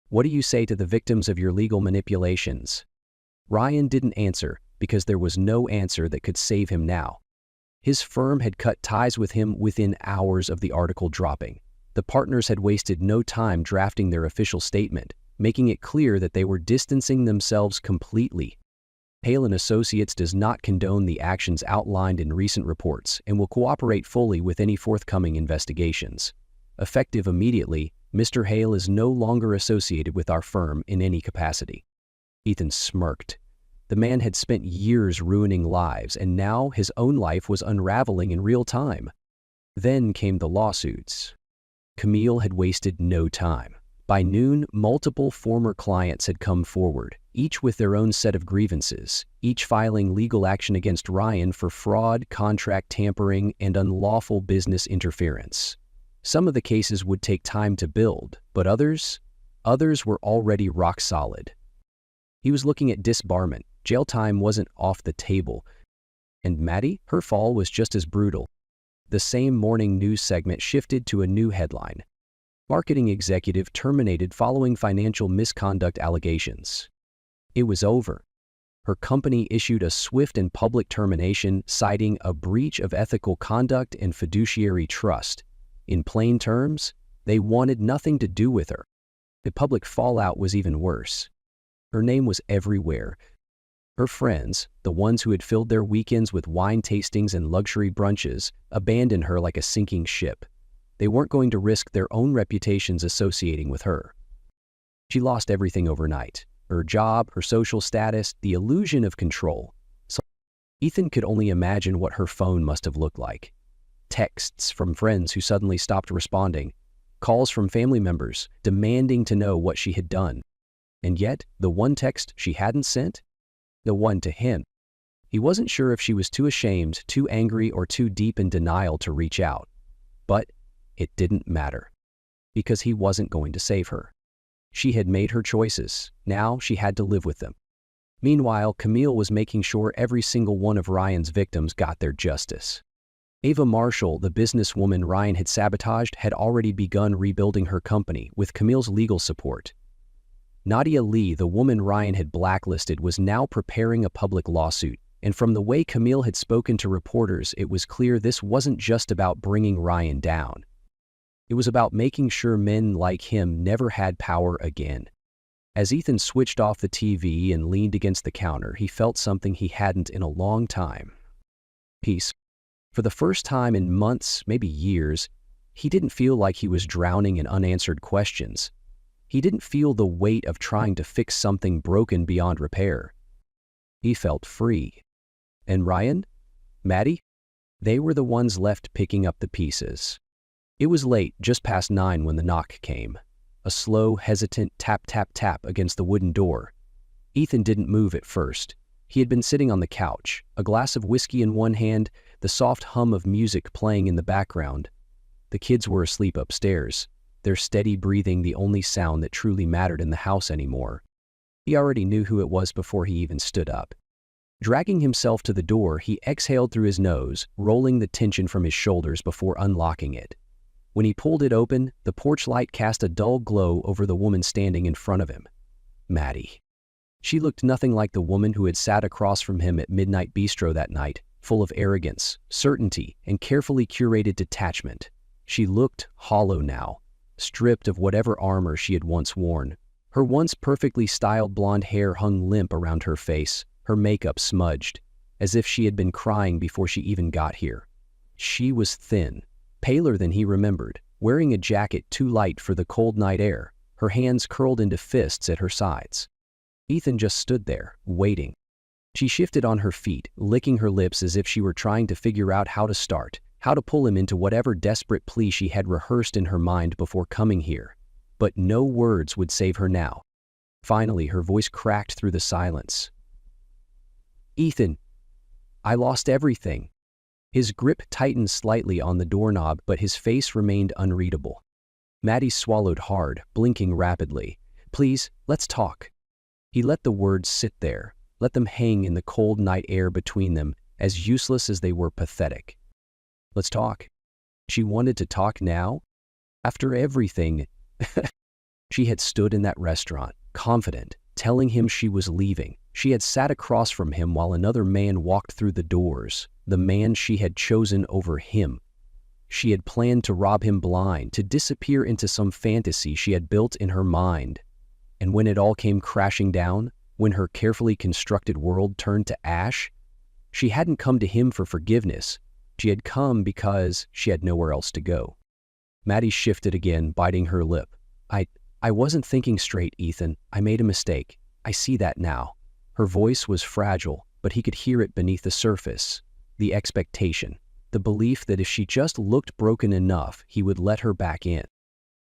What do you say to the victims of your legal manipulations?" Ryan didn't answer because there was no answer that could save him now. His firm had cut ties with him within hours of the article dropping. The partners had wasted no time drafting their official statement, making it clear that they were distancing themselves completely. Hale & Associates does not condone the actions outlined in recent reports and will cooperate fully with any forthcoming investigations. Effective immediately, Mr. Hale is no longer associated with our firm in any capacity. Ethan smirked. The man had spent years ruining lives, and now his own life was unraveling in real time. Then came the lawsuits. Camille had wasted no time. By noon, multiple former clients had come forward, each with their own set of grievances, each filing legal action against Ryan for fraud, contract tampering, and unlawful business interference. Some of the cases would take time to build, but others were already rock solid. He was looking at disbarment. Jail time wasn't off the table. And Maddie, her fall was just as brutal. The same morning news segment shifted to a new headline. Marketing executive terminated following financial misconduct allegations. It was over. Her company issued a swift and public termination, citing a breach of ethical conduct and fiduciary trust. In plain terms, they wanted nothing to do with her. The public fallout was even worse. Her name was everywhere. Her friends, the ones who had filled their weekends with wine tastings and luxury brunches, abandoned her like a sinking ship. They weren't going to risk their own reputations associating with her. She lost everything overnight. Her job, her social status, the illusion of control. So Ethan could only imagine what her phone must have looked like. Texts from friends who suddenly stopped responding. Calls from family members demanding to know what she had done. And yet, the one text she hadn't sent? The one to him. He wasn't sure if she was too ashamed, too angry, or too deep in denial to reach out. But it didn't matter. Because he wasn't going to save her. She had made her choices. Now she had to live with them. Meanwhile, Camille was making sure every single one of Ryan's victims got their justice. Ava Marshall, the businesswoman Ryan had sabotaged, had already begun rebuilding her company with Camille's legal support. Nadia Lee, the woman Ryan had blacklisted, was now preparing a public lawsuit, and from the way Camille had spoken to reporters, it was clear this wasn't just about bringing Ryan down. It was about making sure men like him never had power again. As Ethan switched off the TV and leaned against the counter, he felt something he hadn't in a long time. Peace. For the first time in months, maybe years, he didn't feel like he was drowning in unanswered questions. He didn't feel the weight of trying to fix something broken beyond repair. He felt free. And Ryan? Maddie? They were the ones left picking up the pieces. It was late, just past 9 when the knock came. A slow, hesitant tap, tap, tap against the wooden door. Ethan didn't move at first. He had been sitting on the couch, a glass of whiskey in one hand, the soft hum of music playing in the background. The kids were asleep upstairs, their steady breathing the only sound that truly mattered in the house anymore. He already knew who it was before he even stood up. Dragging himself to the door, he exhaled through his nose, rolling the tension from his shoulders before unlocking it. When he pulled it open, the porch light cast a dull glow over the woman standing in front of him. Maddie. She looked nothing like the woman who had sat across from him at Midnight Bistro that night, full of arrogance, certainty, and carefully curated detachment. She looked hollow now, stripped of whatever armor she had once worn. Her once perfectly styled blonde hair hung limp around her face, her makeup smudged, as if she had been crying before she even got here. She was thin, paler than he remembered, wearing a jacket too light for the cold night air, her hands curled into fists at her sides. Ethan just stood there, waiting. She shifted on her feet, licking her lips as if she were trying to figure out how to start, how to pull him into whatever desperate plea she had rehearsed in her mind before coming here. But no words would save her now. Finally, her voice cracked through the silence. Ethan, I lost everything. His grip tightened slightly on the doorknob, but his face remained unreadable. Maddie swallowed hard, blinking rapidly. Please, let's talk. He let the words sit there, let them hang in the cold night air between them, as useless as they were pathetic. Let's talk. She wanted to talk now? After everything. She had stood in that restaurant, confident, telling him she was leaving. She had sat across from him while another man walked through the doors. the man she had chosen over him. She had planned to rob him blind, to disappear into some fantasy she had built in her mind. And when it all came crashing down, when her carefully constructed world turned to ash, she hadn't come to him for forgiveness. She had come because she had nowhere else to go. Maddie shifted again, biting her lip. I wasn't thinking straight, Ethan. I made a mistake. I see that now. Her voice was fragile, but he could hear it beneath the surface. The expectation, the belief that if she just looked broken enough, he would let her back in.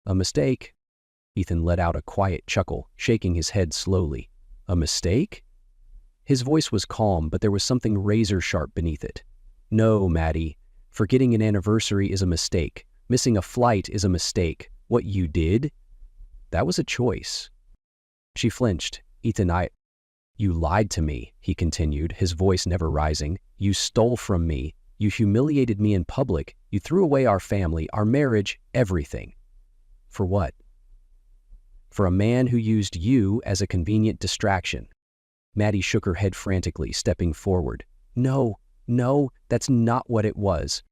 A mistake? Ethan let out a quiet chuckle, shaking his head slowly. A mistake? His voice was calm, but there was something razor-sharp beneath it. No, Maddie. Forgetting an anniversary is a mistake. Missing a flight is a mistake. What you did? That was a choice. She flinched. Ethan, You lied to me, he continued, his voice never rising. You stole from me. You humiliated me in public. You threw away our family, our marriage, everything. For what? For a man who used you as a convenient distraction. Maddie shook her head frantically, stepping forward. No, that's not what it was.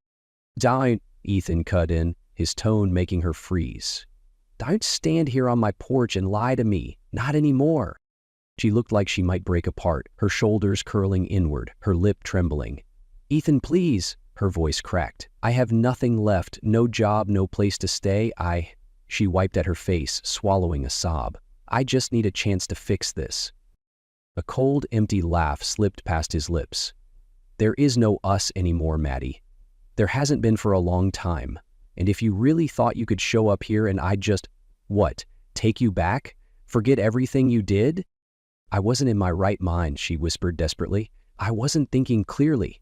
Don't, Ethan cut in, his tone making her freeze. Don't stand here on my porch and lie to me. Not anymore. She looked like she might break apart, her shoulders curling inward, her lip trembling. Ethan, please, her voice cracked. I have nothing left, no job, no place to stay. She wiped at her face, swallowing a sob. I just need a chance to fix this. A cold, empty laugh slipped past his lips. There is no us anymore, Maddie. There hasn't been for a long time. And if you really thought you could show up here and I'd just, what, take you back? Forget everything you did? I wasn't in my right mind, she whispered desperately. I wasn't thinking clearly.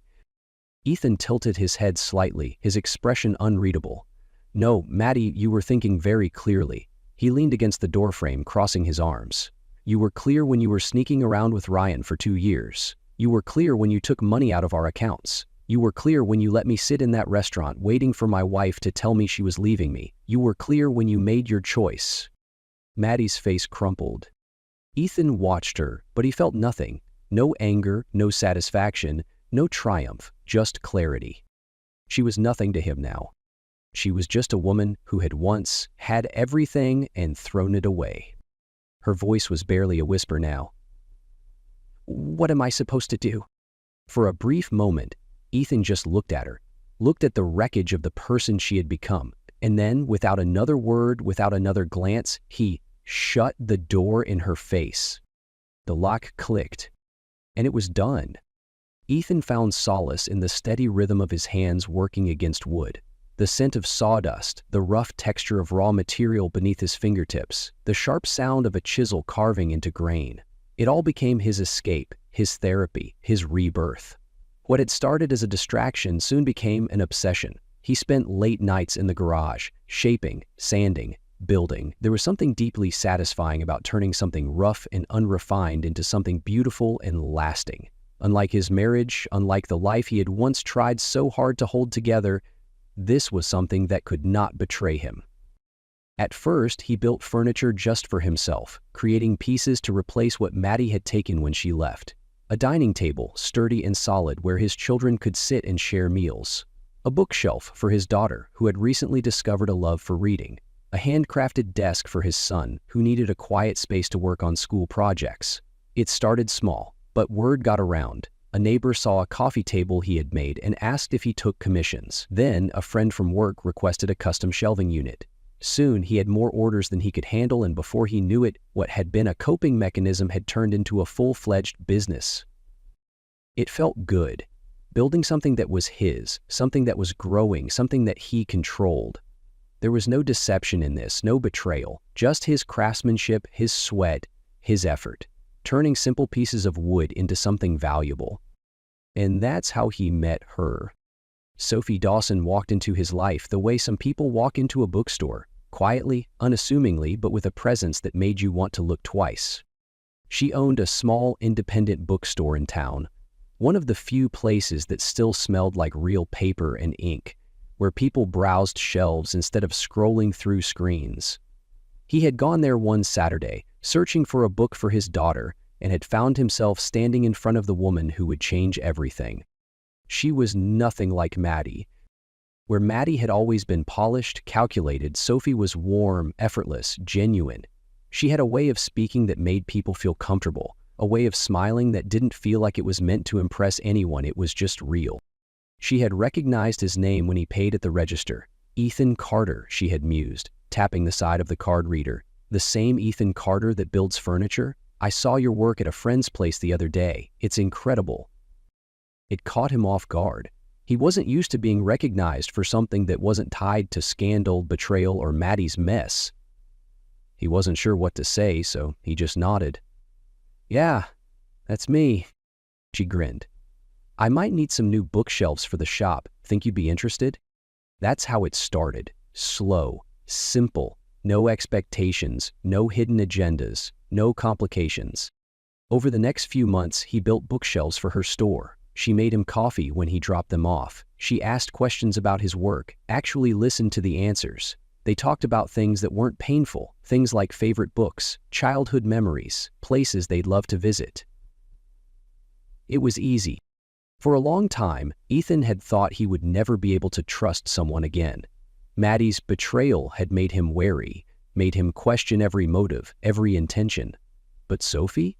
Ethan tilted his head slightly, his expression unreadable. No, Maddie, you were thinking very clearly. He leaned against the doorframe, crossing his arms. You were clear when you were sneaking around with Ryan for 2 years. You were clear when you took money out of our accounts. You were clear when you let me sit in that restaurant waiting for my wife to tell me she was leaving me. You were clear when you made your choice. Maddie's face crumpled. Ethan watched her, but he felt nothing. No anger, no satisfaction, no triumph, just clarity. She was nothing to him now. She was just a woman who had once had everything and thrown it away. Her voice was barely a whisper now. What am I supposed to do? For a brief moment, Ethan just looked at her, looked at the wreckage of the person she had become, and then, without another word, without another glance, he shut the door in her face. The lock clicked, and it was done. Ethan found solace in the steady rhythm of his hands working against wood, the scent of sawdust, the rough texture of raw material beneath his fingertips, the sharp sound of a chisel carving into grain. It all became his escape, his therapy, his rebirth. What had started as a distraction soon became an obsession. He spent late nights in the garage, shaping, sanding, building. There was something deeply satisfying about turning something rough and unrefined into something beautiful and lasting. Unlike his marriage, unlike the life he had once tried so hard to hold together, this was something that could not betray him. At first, he built furniture just for himself, creating pieces to replace what Maddie had taken when she left. A dining table, sturdy and solid, where his children could sit and share meals. A bookshelf for his daughter, who had recently discovered a love for reading. A handcrafted desk for his son, who needed a quiet space to work on school projects. It started small, but word got around. A neighbor saw a coffee table he had made and asked if he took commissions. Then, a friend from work requested a custom shelving unit. Soon, he had more orders than he could handle, and before he knew it, what had been a coping mechanism had turned into a full-fledged business. It felt good. Building something that was his, something that was growing, something that he controlled. There was no deception in this, no betrayal, just his craftsmanship, his sweat, his effort, turning simple pieces of wood into something valuable. And that's how he met her. Sophie Dawson walked into his life the way some people walk into a bookstore, quietly, unassumingly, but with a presence that made you want to look twice. She owned a small, independent bookstore in town, one of the few places that still smelled like real paper and ink, where people browsed shelves instead of scrolling through screens. He had gone there one Saturday, searching for a book for his daughter, and had found himself standing in front of the woman who would change everything. She was nothing like Maddie. Where Maddie had always been polished, calculated, Sophie was warm, effortless, genuine. She had a way of speaking that made people feel comfortable, a way of smiling that didn't feel like it was meant to impress anyone, it was just real. She had recognized his name when he paid at the register. Ethan Carter, she had mused, tapping the side of the card reader. The same Ethan Carter that builds furniture? I saw your work at a friend's place the other day. It's incredible. It caught him off guard. He wasn't used to being recognized for something that wasn't tied to scandal, betrayal, or Maddie's mess. He wasn't sure what to say, so he just nodded. Yeah, that's me. She grinned. I might need some new bookshelves for the shop. Think you'd be interested? That's how it started. Slow, simple, no expectations, no hidden agendas, no complications. Over the next few months, he built bookshelves for her store. She made him coffee when he dropped them off. She asked questions about his work, actually listened to the answers. They talked about things that weren't painful, things like favorite books, childhood memories, places they'd love to visit. It was easy. For a long time, Ethan had thought he would never be able to trust someone again. Maddie's betrayal had made him wary, made him question every motive, every intention. But Sophie?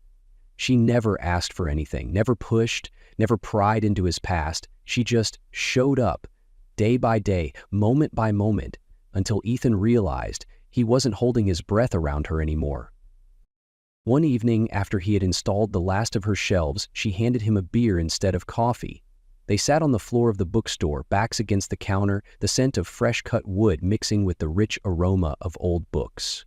She never asked for anything, never pushed, never pried into his past. She just showed up, day by day, moment by moment, until Ethan realized he wasn't holding his breath around her anymore. One evening, after he had installed the last of her shelves, she handed him a beer instead of coffee. They sat on the floor of the bookstore, backs against the counter, the scent of fresh-cut wood mixing with the rich aroma of old books.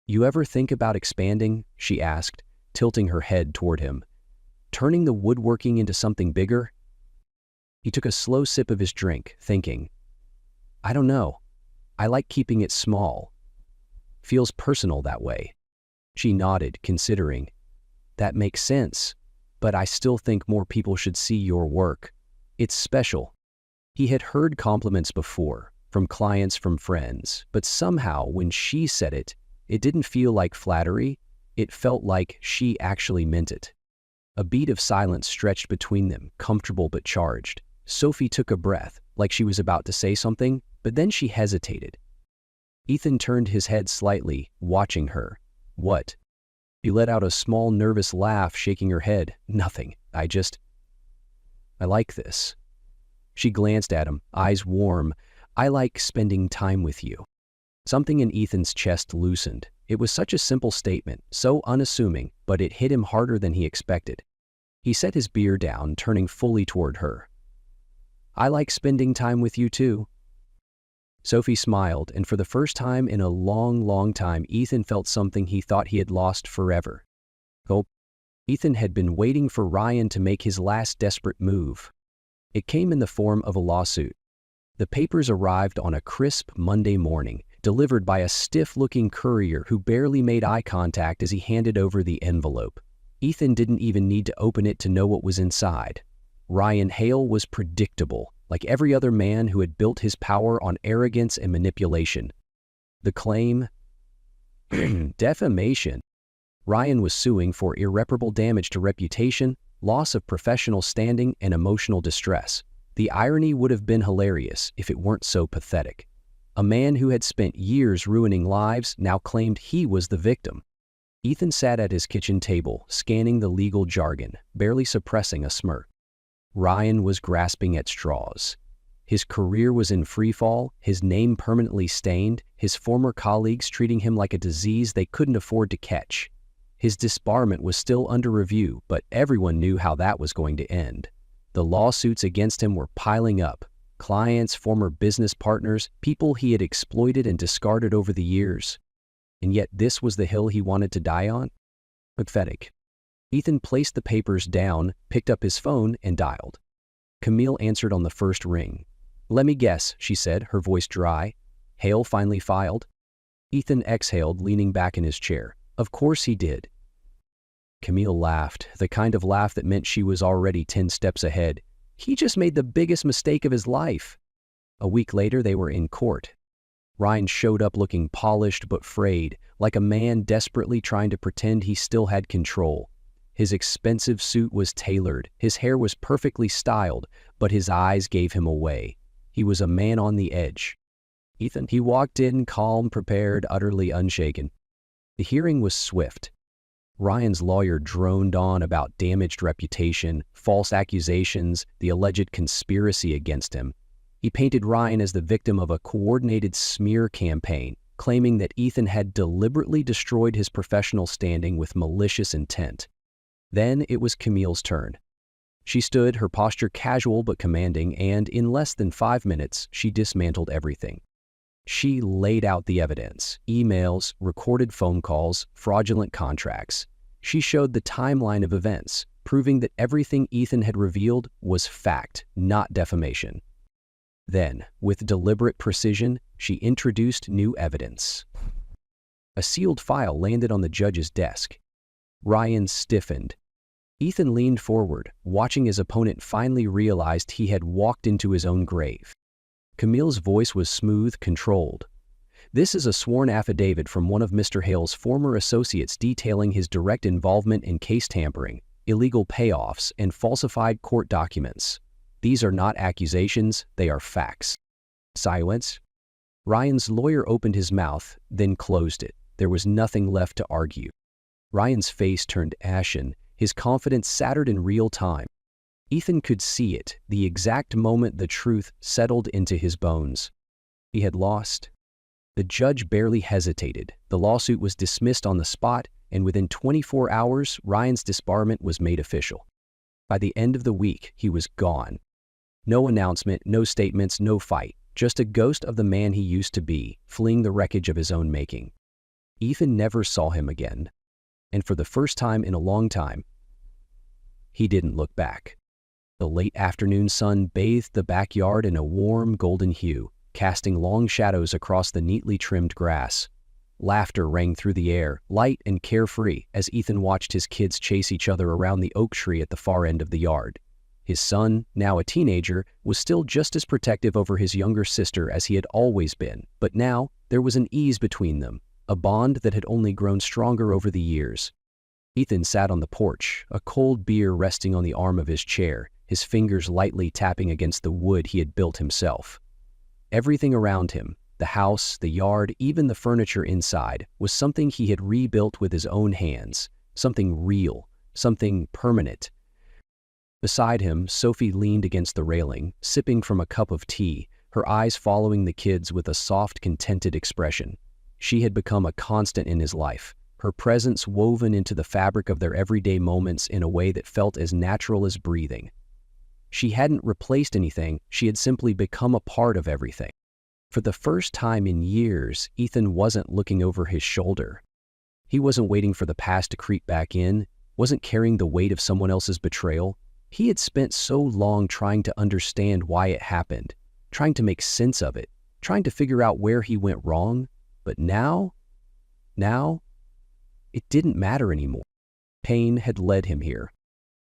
You ever think about expanding? She asked, tilting her head toward him. Turning the woodworking into something bigger? He took a slow sip of his drink, thinking, I don't know. I like keeping it small. Feels personal that way. She nodded, considering. That makes sense, but I still think more people should see your work. It's special. He had heard compliments before, from clients, from friends, but somehow when she said it, it didn't feel like flattery. It felt like she actually meant it. A beat of silence stretched between them, comfortable but charged. Sophie took a breath, like she was about to say something, but then she hesitated. Ethan turned his head slightly, watching her. What? She let out a small, nervous laugh, shaking her head. Nothing. I like this. She glanced at him, eyes warm. I like spending time with you. Something in Ethan's chest loosened. It was such a simple statement, so unassuming, but it hit him harder than he expected. He set his beer down, turning fully toward her. I like spending time with you too. Sophie smiled, and for the first time in a long, long time, Ethan felt something he thought he had lost forever. Hope. Ethan had been waiting for Ryan to make his last desperate move. It came in the form of a lawsuit. The papers arrived on a crisp Monday morning, delivered by a stiff-looking courier who barely made eye contact as he handed over the envelope. Ethan didn't even need to open it to know what was inside. Ryan Hale was predictable, like every other man who had built his power on arrogance and manipulation. The claim? Defamation. Ryan was suing for irreparable damage to reputation, loss of professional standing, and emotional distress. The irony would have been hilarious if it weren't so pathetic. A man who had spent years ruining lives now claimed he was the victim. Ethan sat at his kitchen table, scanning the legal jargon, barely suppressing a smirk. Ryan was grasping at straws. His career was in freefall, his name permanently stained, his former colleagues treating him like a disease they couldn't afford to catch. His disbarment was still under review, but everyone knew how that was going to end. The lawsuits against him were piling up. Clients, former business partners, people he had exploited and discarded over the years. And yet this was the hill he wanted to die on? Pathetic. Ethan placed the papers down, picked up his phone, and dialed. Camille answered on the first ring. Let me guess, she said, her voice dry. Hale finally filed? Ethan exhaled, leaning back in his chair. Of course he did. Camille laughed, the kind of laugh that meant she was already 10 steps ahead. He just made the biggest mistake of his life. A week later, they were in court. Ryan showed up looking polished but frayed, like a man desperately trying to pretend he still had control. His expensive suit was tailored, his hair was perfectly styled, but his eyes gave him away. He was a man on the edge. Ethan, he walked in, calm, prepared, utterly unshaken. The hearing was swift. Ryan's lawyer droned on about damaged reputation, false accusations, the alleged conspiracy against him. He painted Ryan as the victim of a coordinated smear campaign, claiming that Ethan had deliberately destroyed his professional standing with malicious intent. Then it was Camille's turn. She stood, her posture casual but commanding, and in less than 5 minutes, she dismantled everything. She laid out the evidence: emails, recorded phone calls, fraudulent contracts. She showed the timeline of events, proving that everything Ethan had revealed was fact, not defamation. Then, with deliberate precision, she introduced new evidence. A sealed file landed on the judge's desk. Ryan stiffened. Ethan leaned forward, watching his opponent finally realized he had walked into his own grave. Camille's voice was smooth, controlled. "This is a sworn affidavit from one of Mr. Hale's former associates detailing his direct involvement in case tampering, illegal payoffs, and falsified court documents. These are not accusations, they are facts." Silence. Ryan's lawyer opened his mouth, then closed it. There was nothing left to argue. Ryan's face turned ashen, his confidence shattered in real time. Ethan could see it, the exact moment the truth settled into his bones. He had lost. The judge barely hesitated. The lawsuit was dismissed on the spot, and within 24 hours, Ryan's disbarment was made official. By the end of the week, he was gone. No announcement, no statements, no fight, just a ghost of the man he used to be, fleeing the wreckage of his own making. Ethan never saw him again. And for the first time in a long time, he didn't look back. The late afternoon sun bathed the backyard in a warm golden hue, casting long shadows across the neatly trimmed grass. Laughter rang through the air, light and carefree, as Ethan watched his kids chase each other around the oak tree at the far end of the yard. His son, now a teenager, was still just as protective over his younger sister as he had always been, but now there was an ease between them, a bond that had only grown stronger over the years. Ethan sat on the porch, a cold beer resting on the arm of his chair, his fingers lightly tapping against the wood he had built himself. Everything around him, the house, the yard, even the furniture inside, was something he had rebuilt with his own hands, something real, something permanent. Beside him, Sophie leaned against the railing, sipping from a cup of tea, her eyes following the kids with a soft, contented expression. She had become a constant in his life, her presence woven into the fabric of their everyday moments in a way that felt as natural as breathing. She hadn't replaced anything, she had simply become a part of everything. For the first time in years, Ethan wasn't looking over his shoulder. He wasn't waiting for the past to creep back in, wasn't carrying the weight of someone else's betrayal. He had spent so long trying to understand why it happened, trying to make sense of it, trying to figure out where he went wrong. But now, it didn't matter anymore. Pain had led him here.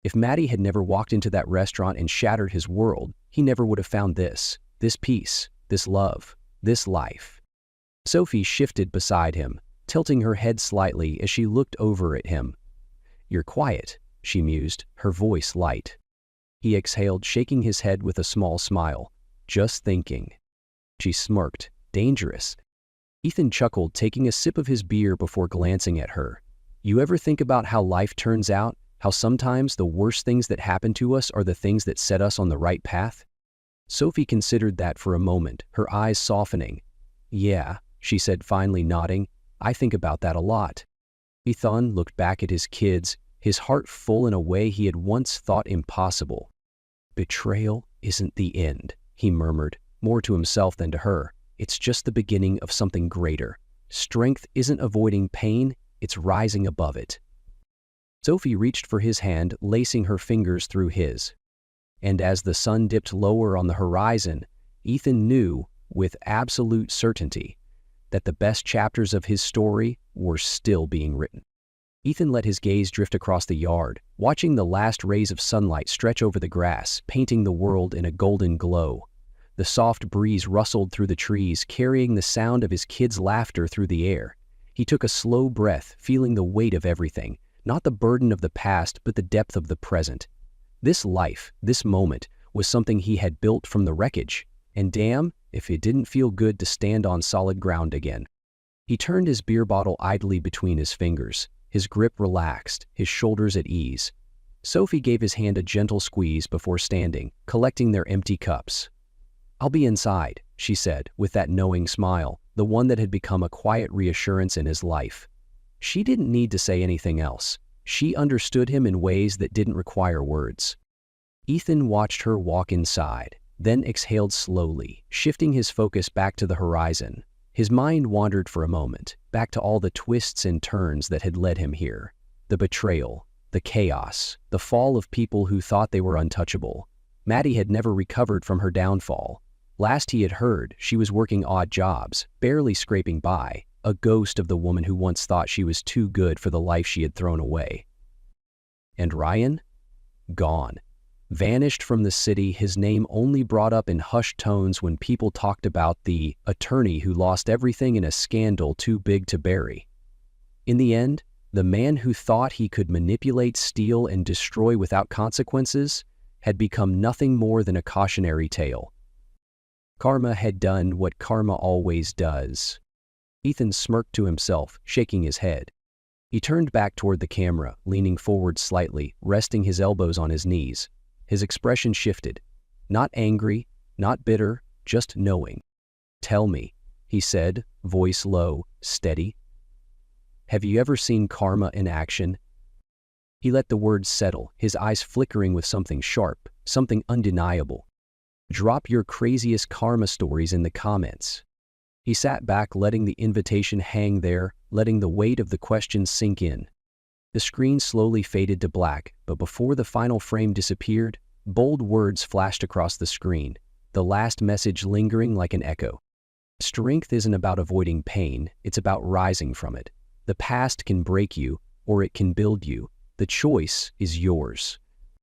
If Maddie had never walked into that restaurant and shattered his world, he never would have found this peace, this love, this life. Sophie shifted beside him, tilting her head slightly as she looked over at him. "You're quiet," she mused, her voice light. He exhaled, shaking his head with a small smile. "Just thinking." She smirked. "Dangerous." Ethan chuckled, taking a sip of his beer before glancing at her. "You ever think about how life turns out? How sometimes the worst things that happen to us are the things that set us on the right path?" Sophie considered that for a moment, her eyes softening. "Yeah," she said, finally nodding. "I think about that a lot." Ethan looked back at his kids, his heart full in a way he had once thought impossible. "Betrayal isn't the end," he murmured, more to himself than to her. "It's just the beginning of something greater. Strength isn't avoiding pain, it's rising above it." Sophie reached for his hand, lacing her fingers through his. And as the sun dipped lower on the horizon, Ethan knew, with absolute certainty, that the best chapters of his story were still being written. Ethan let his gaze drift across the yard, watching the last rays of sunlight stretch over the grass, painting the world in a golden glow. The soft breeze rustled through the trees, carrying the sound of his kids' laughter through the air. He took a slow breath, feeling the weight of everything, not the burden of the past but the depth of the present. This life, this moment, was something he had built from the wreckage, and damn if it didn't feel good to stand on solid ground again. He turned his beer bottle idly between his fingers, his grip relaxed, his shoulders at ease. Sophie gave his hand a gentle squeeze before standing, collecting their empty cups. "I'll be inside," she said, with that knowing smile, the one that had become a quiet reassurance in his life. She didn't need to say anything else. She understood him in ways that didn't require words. Ethan watched her walk inside, then exhaled slowly, shifting his focus back to the horizon. His mind wandered for a moment, back to all the twists and turns that had led him here. The betrayal, the chaos, the fall of people who thought they were untouchable. Maddie had never recovered from her downfall. Last he had heard, she was working odd jobs, barely scraping by, a ghost of the woman who once thought she was too good for the life she had thrown away. And Ryan? Gone. Vanished from the city, his name only brought up in hushed tones when people talked about the attorney who lost everything in a scandal too big to bury. In the end, the man who thought he could manipulate, steal, and destroy without consequences had become nothing more than a cautionary tale. Karma had done what karma always does. Ethan smirked to himself, shaking his head. He turned back toward the camera, leaning forward slightly, resting his elbows on his knees. His expression shifted. Not angry, not bitter, just knowing. "Tell me," he said, voice low, steady. "Have you ever seen karma in action?" He let the words settle, his eyes flickering with something sharp, something undeniable. "Drop your craziest karma stories in the comments." He sat back, letting the invitation hang there, letting the weight of the question sink in. The screen slowly faded to black, but before the final frame disappeared, bold words flashed across the screen, the last message lingering like an echo. Strength isn't about avoiding pain, it's about rising from it. The past can break you, or it can build you. The choice is yours.